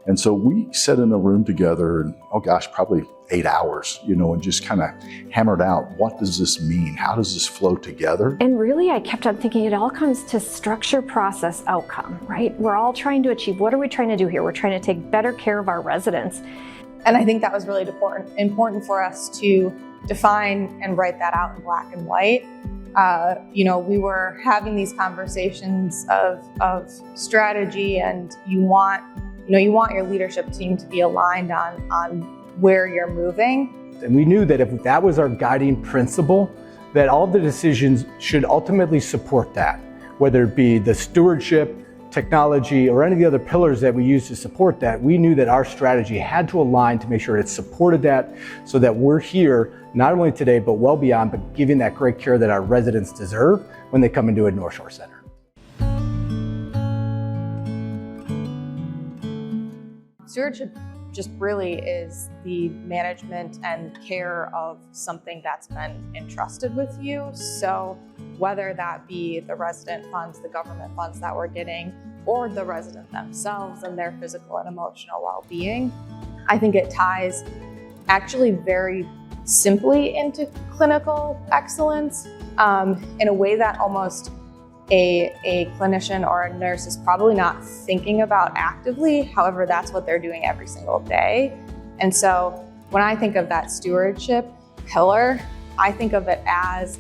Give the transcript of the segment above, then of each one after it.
And so we sat in a room together and, oh gosh, probably 8 hours, and just kind of hammered out, what does this mean? How does this flow together? And really, I kept on thinking it all comes to structure, process, outcome, right? We're all trying to achieve, what are we trying to do here? We're trying to take better care of our residents. And I think that was really important for us to define and write that out in black and white. We were having these conversations of strategy, and you want your leadership team to be aligned on where you're moving. And we knew that if that was our guiding principle, that all the decisions should ultimately support that, whether it be the stewardship, technology, or any of the other pillars that we use to support that. We knew that our strategy had to align to make sure it supported that, so that we're here not only today, but well beyond, but giving that great care that our residents deserve when they come into a North Shore Center. Stewardship just really is the management and care of something that's been entrusted with you. So whether that be the resident funds, the government funds that we're getting, or the resident themselves and their physical and emotional well-being, I think it ties actually very simply into clinical excellence in a way that almost a clinician or a nurse is probably not thinking about actively. However, that's what they're doing every single day. And so when I think of that stewardship pillar, I think of it as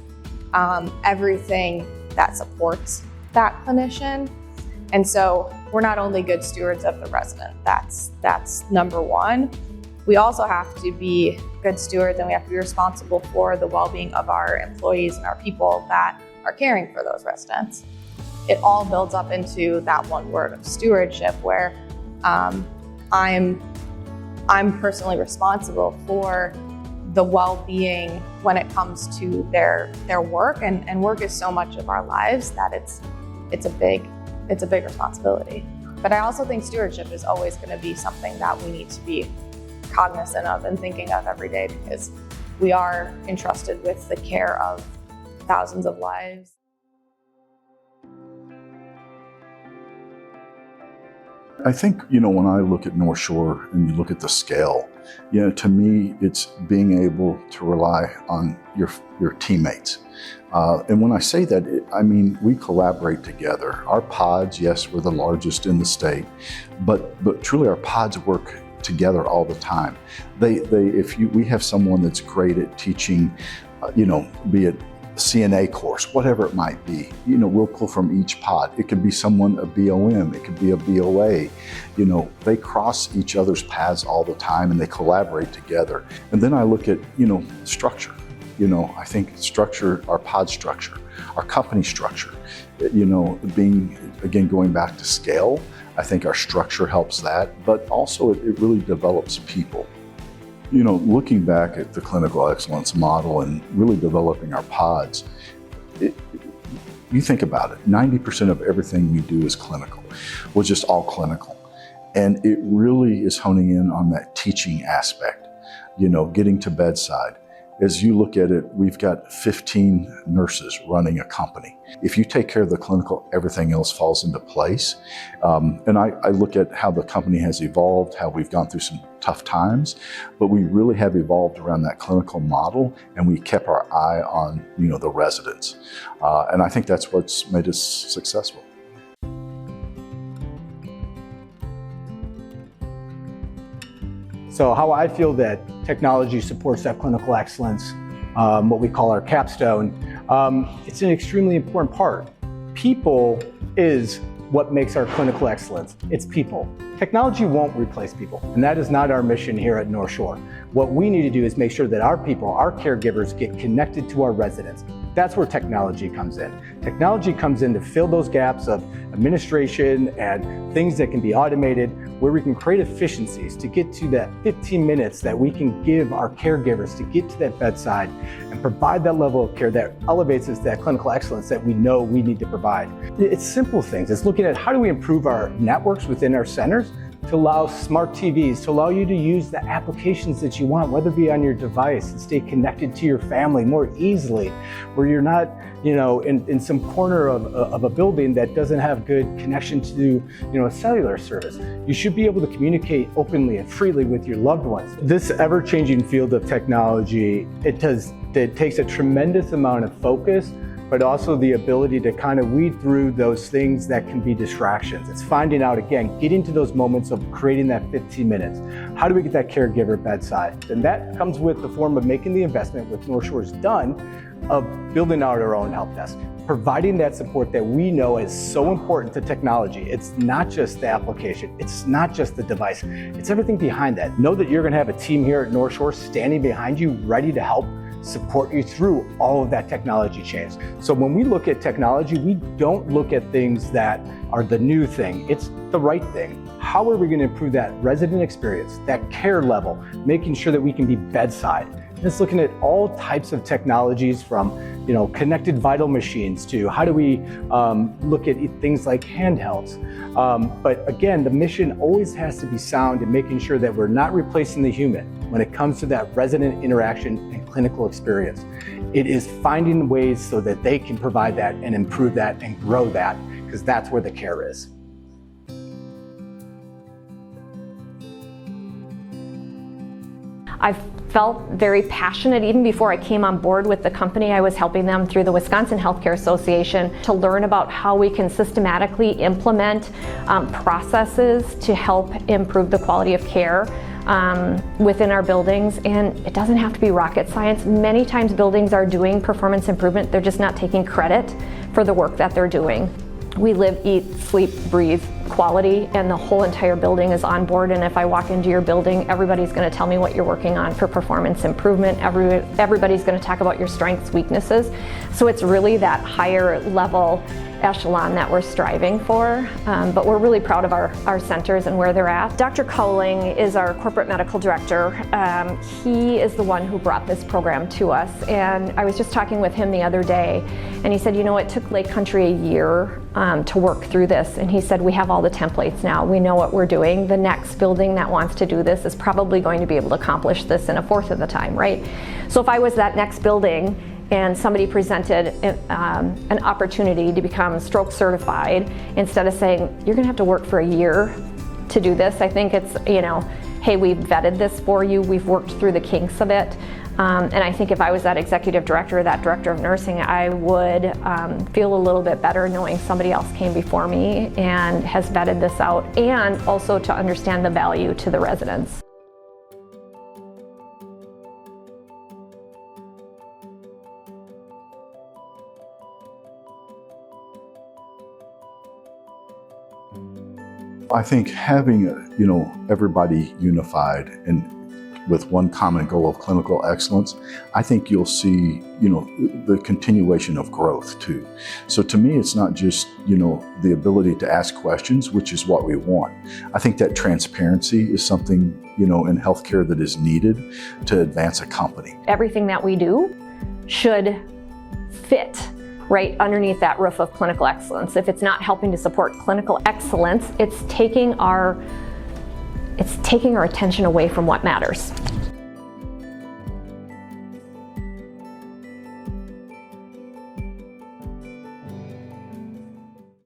everything that supports that clinician. And so we're not only good stewards of the resident, that's number one. We also have to be good stewards, and we have to be responsible for the well-being of our employees and our people that are caring for those residents. It all builds up into that one word of stewardship, where I'm personally responsible for the well-being when it comes to their work, and work is so much of our lives that it's a big responsibility. But I also think stewardship is always going to be something that we need to be cognizant of and thinking of every day, because we are entrusted with the care of thousands of lives. I think, when I look at North Shore and you look at the scale, to me, it's being able to rely on your teammates. And when I say that, I mean, we collaborate together. Our pods, yes, we're the largest in the state, but truly our pods work together all the time. We have someone that's great at teaching, be it CNA course, whatever it might be, we'll pull from each pod. It could be someone, a BOM, it could be a BOA. They cross each other's paths all the time and they collaborate together. And then I look at, structure. I think structure, our pod structure, our company structure, going back to scale, I think our structure helps that, but also it really develops people. Looking back at the clinical excellence model and really developing our pods, you think about it, 90% of everything we do is clinical. We're just all clinical. And it really is honing in on that teaching aspect, getting to bedside. As you look at it, we've got 15 nurses running a company. If you take care of the clinical, everything else falls into place. And I look at how the company has evolved, how we've gone through some tough times, but we really have evolved around that clinical model, and we kept our eye on, the residents. And I think that's what's made us successful. So how I feel that technology supports that clinical excellence, what we call our Capstone, it's an extremely important part. People is what makes our clinical excellence. It's people. Technology won't replace people, and that is not our mission here at North Shore. What we need to do is make sure that our people, our caregivers, get connected to our residents. That's where technology comes in. Technology comes in to fill those gaps of administration and things that can be automated, where we can create efficiencies to get to that 15 minutes that we can give our caregivers to get to that bedside and provide that level of care that elevates us to that clinical excellence that we know we need to provide. It's simple things. It's looking at how do we improve our networks within our centers to allow smart TVs, to allow you to use the applications that you want, whether it be on your device, and stay connected to your family more easily, where you're not, in some corner of a building that doesn't have good connection to, a cellular service. You should be able to communicate openly and freely with your loved ones. This ever-changing field of technology, it takes a tremendous amount of focus, but also the ability to kind of weed through those things that can be distractions. It's finding out, again, getting to those moments of creating that 15 minutes. How do we get that caregiver bedside? And that comes with the form of making the investment, with North Shore's done, of building out our own help desk, providing that support that we know is so important to technology. It's not just the application, it's not just the device, it's everything behind that. Know that you're gonna have a team here at North Shore standing behind you, ready to help support you through all of that technology change. So when we look at technology, we don't look at things that are the new thing, it's the right thing. How are we gonna improve that resident experience, that care level, making sure that we can be bedside? It's looking at all types of technologies, from connected vital machines to how do we look at things like handhelds. But again, the mission always has to be sound in making sure that we're not replacing the human when it comes to that resident interaction and clinical experience. It is finding ways so that they can provide that and improve that and grow that, because that's where the care is. I felt very passionate even before I came on board with the company. I was helping them through the Wisconsin Healthcare Association to learn about how we can systematically implement processes to help improve the quality of care within our buildings. And it doesn't have to be rocket science. Many times buildings are doing performance improvement, they're just not taking credit for the work that they're doing. We live, eat, sleep, breathe quality, and the whole entire building is on board. And if I walk into your building, everybody's going to tell me what you're working on for performance improvement. Everybody's going to talk about your strengths, weaknesses. So it's really that higher level echelon that we're striving for, but we're really proud of our centers and where they're at. Dr. Cowling is our corporate medical director. He is the one who brought this program to us, and I was just talking with him the other day, and he said, it took Lake Country a year to work through this, and he said, we have all the templates now. We know what we're doing. The next building that wants to do this is probably going to be able to accomplish this in a fourth of the time, right? So if I was that next building and somebody presented an opportunity to become stroke certified, instead of saying, you're gonna have to work for a year to do this, I think it's, hey, we've vetted this for you, we've worked through the kinks of it. And I think if I was that executive director or that director of nursing, I would feel a little bit better knowing somebody else came before me and has vetted this out, and also to understand the value to the residents. I think having everybody unified and with one common goal of clinical excellence, I think you'll see the continuation of growth too. So to me, it's not just the ability to ask questions, which is what we want. I think that transparency is something in healthcare that is needed to advance a company. Everything that we do should fit right underneath that roof of clinical excellence. If it's not helping to support clinical excellence, it's taking our attention away from what matters.